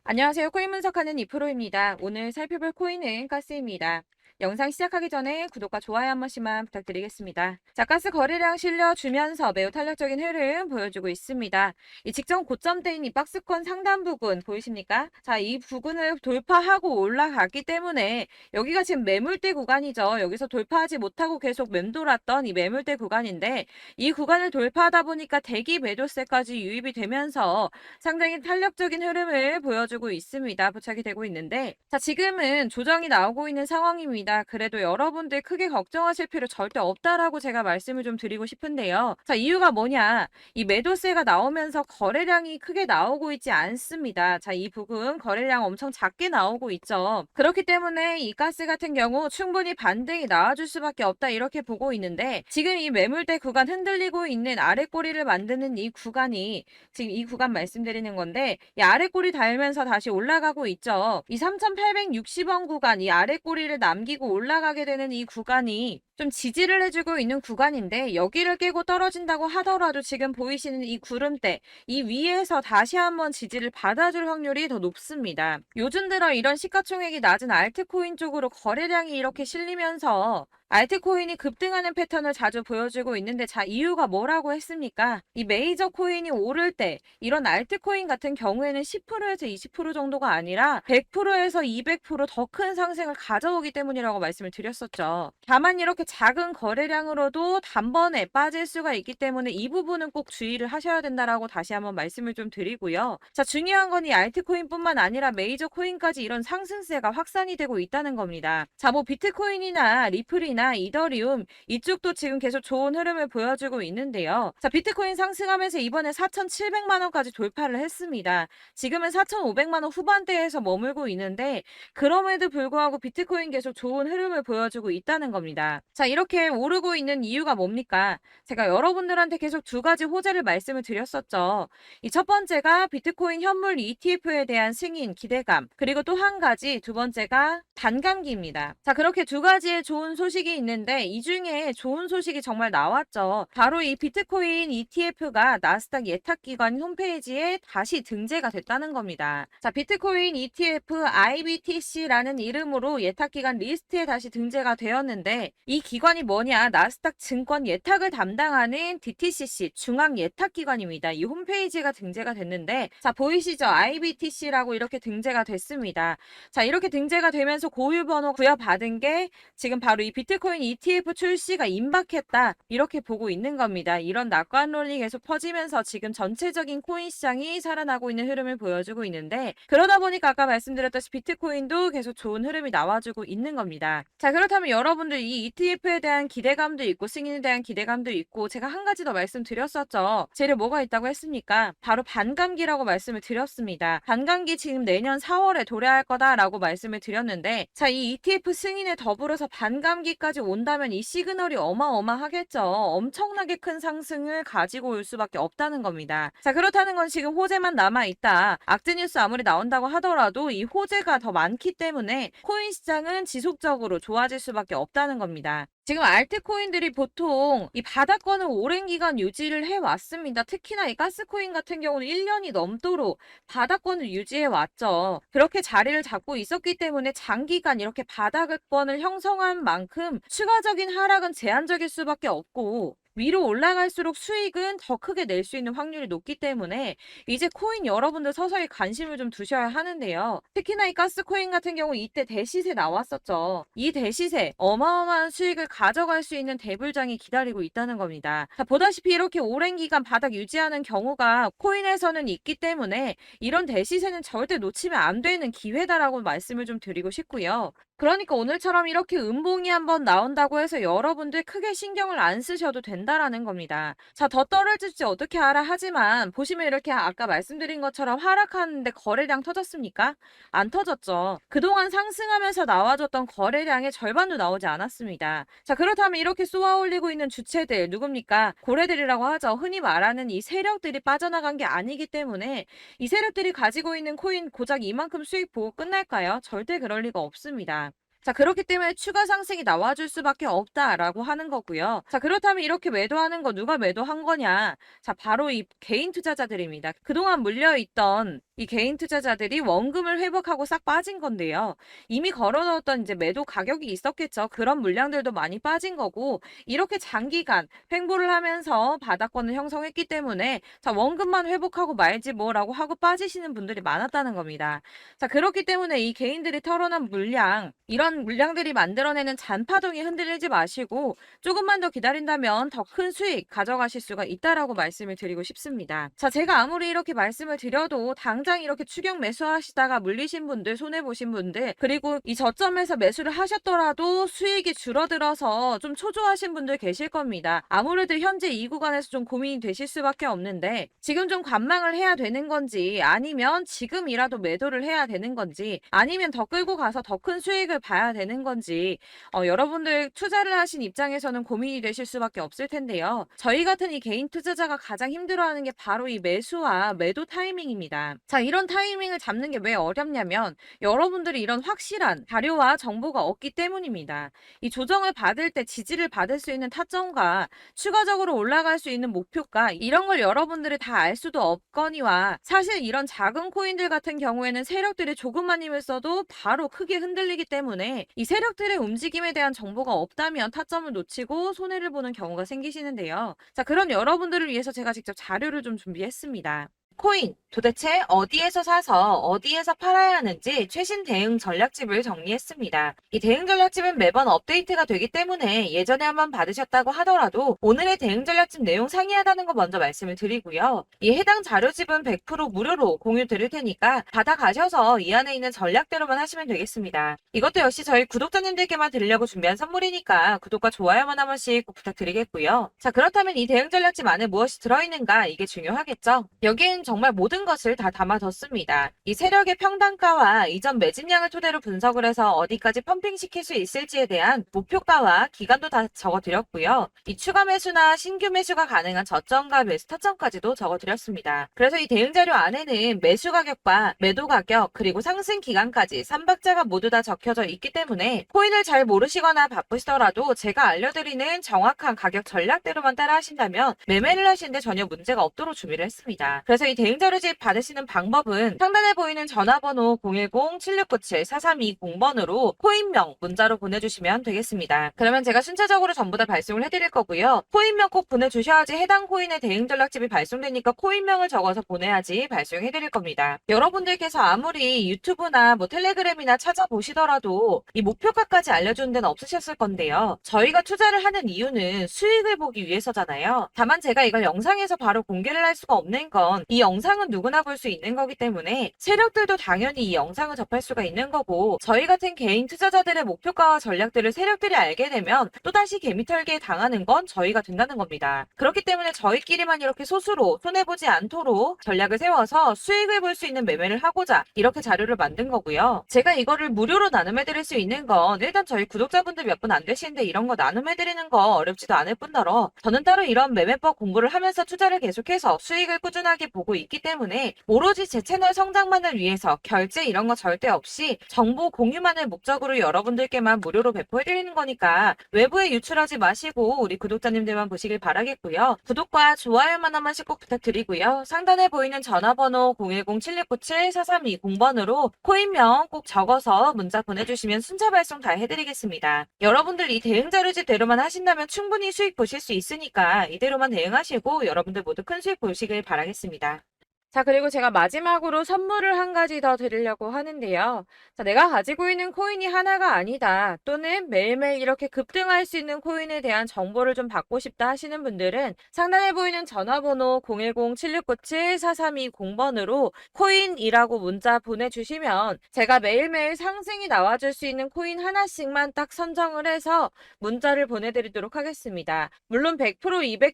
안녕하세요. 코인 분석하는 이프로입니다. 오늘 살펴볼 코인은 가스입니다. 영상 시작하기 전에 구독과 좋아요 한 번씩만 부탁드리겠습니다. 자, 가스 거래량 실려주면서 매우 탄력적인 흐름 보여주고 있습니다. 이 직전 고점대인 이 박스권 상단 부분 보이십니까? 자, 이 부분을 돌파하고 올라갔기 때문에 여기가 지금 매물대 구간이죠. 여기서 돌파하지 못하고 계속 맴돌았던 이 매물대 구간인데 이 구간을 돌파하다 보니까 대기 매도세까지 유입이 되면서 상당히 탄력적인 흐름을 보여주고 있습니다. 부착이 되고 있는데 자, 지금은 조정이 나오고 있는 상황입니다. 그래도 여러분들 크게 걱정하실 필요 절대 없다라고 제가 말씀을 좀 드리고 싶은데요. 자, 이유가 뭐냐? 이 매도세가 나오면서 거래량이 크게 나오고 있지 않습니다. 자, 이 부분 거래량 엄청 작게 나오고 있죠. 그렇기 때문에 이 가스 같은 경우 충분히 반등이 나와줄 수밖에 없다 이렇게 보고 있는데 지금 이 매물대 구간 흔들리고 있는 아래 꼬리를 만드는 이 구간이 지금 이 구간 말씀드리는 건데 이 아래 꼬리 달면서 다시 올라가고 있죠. 이 3,860원 구간 이 아래 꼬리를 남기고 올라가게 되는 이 구간이 좀 지지를 해주고 있는 구간인데 여기를 깨고 떨어진다고 하더라도 지금 보이시는 이 구름대 이 위에서 다시 한번 지지를 받아줄 확률이 더 높습니다. 요즘 들어 이런 시가총액이 낮은 알트코인 쪽으로 거래량이 이렇게 실리면서 알트코인이 급등하는 패턴을 자주 보여주고 있는데 자, 이유가 뭐라고 했습니까? 이 메이저 코인이 오를 때 이런 알트코인 같은 경우에는 10%에서 20% 정도가 아니라 100%에서 200% 더 큰 상승을 가져오기 때문이라고 말씀을 드렸었죠. 다만 이렇게 작은 거래량으로도 단번에 빠질 수가 있기 때문에 이 부분은 꼭 주의를 하셔야 된다라고 다시 한번 말씀을 좀 드리고요. 자, 중요한 건 이 알트코인뿐만 아니라 메이저 코인까지 이런 상승세가 확산이 되고 있다는 겁니다. 자, 뭐 비트코인이나 리플이나 이더리움 이쪽도 지금 계속 좋은 흐름을 보여주고 있는데요. 자, 비트코인 상승하면서 이번에 4,700만 원까지 돌파를 했습니다. 지금은 4,500만 원 후반대에서 머물고 있는데 그럼에도 불구하고 비트코인 계속 좋은 흐름을 보여주고 있다는 겁니다. 자, 이렇게 오르고 있는 이유가 뭡니까? 제가 여러분들한테 계속 두 가지 호재를 말씀을 드렸었죠. 이 첫 번째가 비트코인 현물 ETF에 대한 승인 기대감, 그리고 또 한 가지 두 번째가 반감기입니다. 자, 그렇게 두 가지의 좋은 소식이 있는데 이 중에 좋은 소식이 정말 나왔죠. 바로 이 비트코인 ETF가 나스닥 예탁기관 홈페이지에 다시 등재가 됐다는 겁니다. 자, 비트코인 ETF IBTC라는 이름으로 예탁기관 리스트에 다시 등재가 되었는데 이 기관이 뭐냐? 나스닥 증권 예탁을 담당하는 DTCC 중앙 예탁기관입니다. 이 홈페이지가 등재가 됐는데 자, 보이시죠? IBTC라고 이렇게 등재가 됐습니다. 자, 이렇게 등재가 되면서 고유번호 부여받은 게 지금 바로 이 비트코인 ETF 출시가 임박했다 이렇게 보고 있는 겁니다. 이런 낙관론이 계속 퍼지면서 지금 전체적인 코인 시장이 살아나고 있는 흐름을 보여주고 있는데 그러다 보니까 아까 말씀드렸다시피 비트코인도 계속 좋은 흐름이 나와주고 있는 겁니다. 자, 그렇다면 여러분들 이 ETF에 대한 기대감도 있고 승인에 대한 기대감도 있고 제가 한 가지 더 말씀드렸었죠. 재료 뭐가 있다고 했습니까? 바로 반감기라고 말씀을 드렸습니다. 반감기 지금 내년 4월에 도래할 거다라고 말씀을 드렸는데 자, 이 ETF 승인에 더불어서 반감기까지 온다면 이 시그널이 어마어마하겠죠. 엄청나게 큰 상승을 가지고 올 수밖에 없다는 겁니다. 자, 그렇다는 건 지금 호재만 남아있다. 악재뉴스 아무리 나온다고 하더라도 이 호재가 더 많기 때문에 코인 시장은 지속적으로 좋아질 수밖에 없다는 겁니다. 지금 알트코인들이 보통 이 바닥권을 오랜 기간 유지를 해왔습니다. 특히나 이 가스코인 같은 경우는 1년이 넘도록 바닥권을 유지해 왔죠. 그렇게 자리를 잡고 있었기 때문에 장기간 이렇게 바닥권을 형성한 만큼 추가적인 하락은 제한적일 수밖에 없고 위로 올라갈수록 수익은 더 크게 낼 수 있는 확률이 높기 때문에 이제 코인 여러분들 서서히 관심을 좀 두셔야 하는데요. 특히나 이 가스코인 같은 경우 이때 대시세 나왔었죠. 이 대시세 어마어마한 수익을 가져갈 수 있는 대불장이 기다리고 있다는 겁니다. 자, 보다시피 이렇게 오랜 기간 바닥 유지하는 경우가 코인에서는 있기 때문에 이런 대시세는 절대 놓치면 안 되는 기회다라고 말씀을 좀 드리고 싶고요. 그러니까 오늘처럼 이렇게 음봉이 한번 나온다고 해서 여러분들 크게 신경을 안 쓰셔도 된다라는 겁니다. 자, 더 떨어질지 어떻게 알아 하지만 보시면 이렇게 아까 말씀드린 것처럼 하락하는데 거래량 터졌습니까? 안 터졌죠. 그동안 상승하면서 나와줬던 거래량의 절반도 나오지 않았습니다. 자, 그렇다면 이렇게 쏘아 올리고 있는 주체들 누굽니까? 고래들이라고 하죠. 흔히 말하는 이 세력들이 빠져나간 게 아니기 때문에 이 세력들이 가지고 있는 코인 고작 이만큼 수익 보고 끝날까요? 절대 그럴 리가 없습니다. 자, 그렇기 때문에 추가 상승이 나와줄 수밖에 없다라고 하는 거고요. 자, 그렇다면 이렇게 매도하는 거 누가 매도한 거냐? 자, 바로 이 개인 투자자들입니다. 그동안 물려있던 이 개인 투자자들이 원금을 회복하고 싹 빠진 건데요. 이미 걸어놓았던 이제 매도 가격이 있었겠죠. 그런 물량들도 많이 빠진 거고, 이렇게 장기간 횡보를 하면서 바닥권을 형성했기 때문에 자, 원금만 회복하고 말지 뭐라고 하고 빠지시는 분들이 많았다는 겁니다. 자, 그렇기 때문에 이 개인들이 털어놓은 물량, 이런 물량들이 만들어내는 잔파동이 흔들리지 마시고 조금만 더 기다린다면 더 큰 수익 가져가실 수가 있다라고 말씀을 드리고 싶습니다. 자, 제가 아무리 이렇게 말씀을 드려도 당장 이렇게 추격 매수하시다가 물리신 분들, 손해보신 분들, 그리고 이 저점에서 매수를 하셨더라도 수익이 줄어들어서 좀 초조하신 분들 계실 겁니다. 아무래도 현재 이 구간에서 좀 고민이 되실 수밖에 없는데 지금 좀 관망을 해야 되는 건지 아니면 지금이라도 매도를 해야 되는 건지 아니면 더 끌고 가서 더 큰 수익을 봐야 되는 건지 여러분들 투자를 하신 입장에서는 고민이 되실 수밖에 없을 텐데요. 저희 같은 이 개인 투자자가 가장 힘들어하는 게 바로 이 매수와 매도 타이밍입니다. 자, 이런 타이밍을 잡는 게 왜 어렵냐면 여러분들이 이런 확실한 자료와 정보가 없기 때문입니다. 이 조정을 받을 때 지지를 받을 수 있는 타점과 추가적으로 올라갈 수 있는 목표가 이런 걸 여러분들이 다 알 수도 없거니와 사실 이런 작은 코인들 같은 경우에는 세력들이 조금만 힘을 써도 바로 크게 흔들리기 때문에 이 세력들의 움직임에 대한 정보가 없다면 타점을 놓치고 손해를 보는 경우가 생기시는데요. 자, 그런 여러분들을 위해서 제가 직접 자료를 좀 준비했습니다. 코인 도대체 어디에서 사서 어디에서 팔아야 하는지 최신 대응 전략집을 정리했습니다. 이 대응 전략집은 매번 업데이트가 되기 때문에 예전에 한번 받으셨다고 하더라도 오늘의 대응 전략집 내용 상이하다는 거 먼저 말씀을 드리고요. 이 해당 자료집은 100% 무료로 공유 드릴 테니까 받아가셔서 이 안에 있는 전략대로만 하시면 되겠습니다. 이것도 역시 저희 구독자님들께만 드리려고 준비한 선물이니까 구독과 좋아요만 한 번씩 꼭 부탁드리겠고요. 자, 그렇다면 이 대응 전략집 안에 무엇이 들어있는가 이게 중요하겠죠. 여기엔 정말 모든 것을 다 담아뒀습니다. 이 세력의 평단가와 이전 매집량을 토대로 분석을 해서 어디까지 펌핑시킬 수 있을지에 대한 목표가와 기간도 다 적어드렸고요. 이 추가 매수나 신규 매수가 가능한 저점과 매수 타점까지도 적어드렸습니다. 그래서 이 대응자료 안에는 매수 가격과 매도 가격 그리고 상승 기간까지 3박자가 모두 다 적혀져 있기 때문에 코인을 잘 모르시거나 바쁘시더라도 제가 알려드리는 정확한 가격 전략대로만 따라 하신다면 매매를 하시는데 전혀 문제가 없도록 준비를 했습니다. 그래서 이 대응자료집 받으시는 방법은 상단에 보이는 전화번호 010-7697-4320번으로 코인명 문자로 보내주시면 되겠습니다. 그러면 제가 순차적으로 전부 다 발송을 해드릴 거고요. 코인명 꼭 보내주셔야지 해당 코인의 대응 전략집이 발송되니까 코인명을 적어서 보내야지 발송해드릴 겁니다. 여러분들께서 아무리 유튜브나 뭐 텔레그램이나 찾아보시더라도 이 목표가까지 알려주는 데는 없으셨을 건데요. 저희가 투자를 하는 이유는 수익을 보기 위해서잖아요. 다만 제가 이걸 영상에서 바로 공개를 할 수가 없는 건 이 영상은 누구나 볼 수 있는 거기 때문에 세력들도 당연히 이 영상을 접할 수가 있는 거고 저희 같은 개인 투자자들의 목표가와 전략들을 세력들이 알게 되면 또다시 개미털기에 당하는 건 저희가 된다는 겁니다. 그렇기 때문에 저희끼리만 이렇게 소수로 손해보지 않도록 전략을 세워서 수익을 볼 수 있는 매매를 하고자 이렇게 자료를 만든 거고요. 제가 이거를 무료로 나눔해드릴 수 있는 건 일단 저희 구독자분들 몇 분 안 되시는데 이런 거 나눔해드리는 거 어렵지도 않을 뿐더러 저는 따로 이런 매매법 공부를 하면서 투자를 계속해서 수익을 꾸준하게 보고 있기 때문에 오로지 제 채널 성장만을 위해서 결제 이런 거 절대 없이 정보 공유만을 목적으로 여러분들께만 무료로 배포해드리는 거니까 외부에 유출하지 마시고 우리 구독자님들만 보시길 바라겠고요. 구독과 좋아요만 한 번씩 꼭 부탁드리고요. 상단에 보이는 전화번호 010-7697-4320번으로 코인명 꼭 적어서 문자 보내주시면 순차 발송 다 해드리겠습니다. 여러분들 이 대응 자료집대로만 하신다면 충분히 수익 보실 수 있으니까 이대로만 대응하시고 여러분들 모두 큰 수익 보시길 바라겠습니다. 자, 그리고 제가 마지막으로 선물을 한 가지 더 드리려고 하는데요. 자, 내가 가지고 있는 코인이 하나가 아니다. 또는 매일매일 이렇게 급등할 수 있는 코인에 대한 정보를 좀 받고 싶다 하시는 분들은 상단에 보이는 전화번호 010-7697-4320번으로 코인이라고 문자 보내주시면 제가 매일매일 상승이 나와줄 수 있는 코인 하나씩만 딱 선정을 해서 문자를 보내드리도록 하겠습니다. 물론 100%,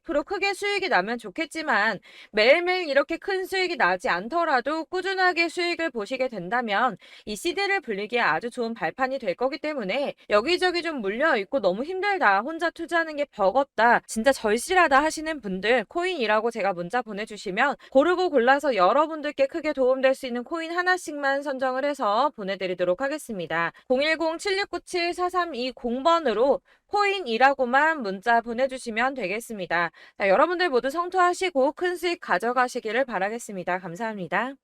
200% 크게 수익이 나면 좋겠지만 매일매일 이렇게 큰 수익이 나지 않더라도 꾸준하게 수익을 보시게 된다면 이 CD를 불리기에 아주 좋은 발판이 될 거기 때문에 여기저기 좀 물려있고 너무 힘들다, 혼자 투자하는 게 버겁다, 진짜 절실하다 하시는 분들 코인이라고 제가 문자 보내주시면 고르고 골라서 여러분들께 크게 도움될 수 있는 코인 하나씩만 선정을 해서 보내드리도록 하겠습니다. 010-7697-4320번으로 코인이라고만 문자 보내주시면 되겠습니다. 자, 여러분들 모두 성투하시고 큰 수익 가져가시기를 바라겠습니다. 감사합니다.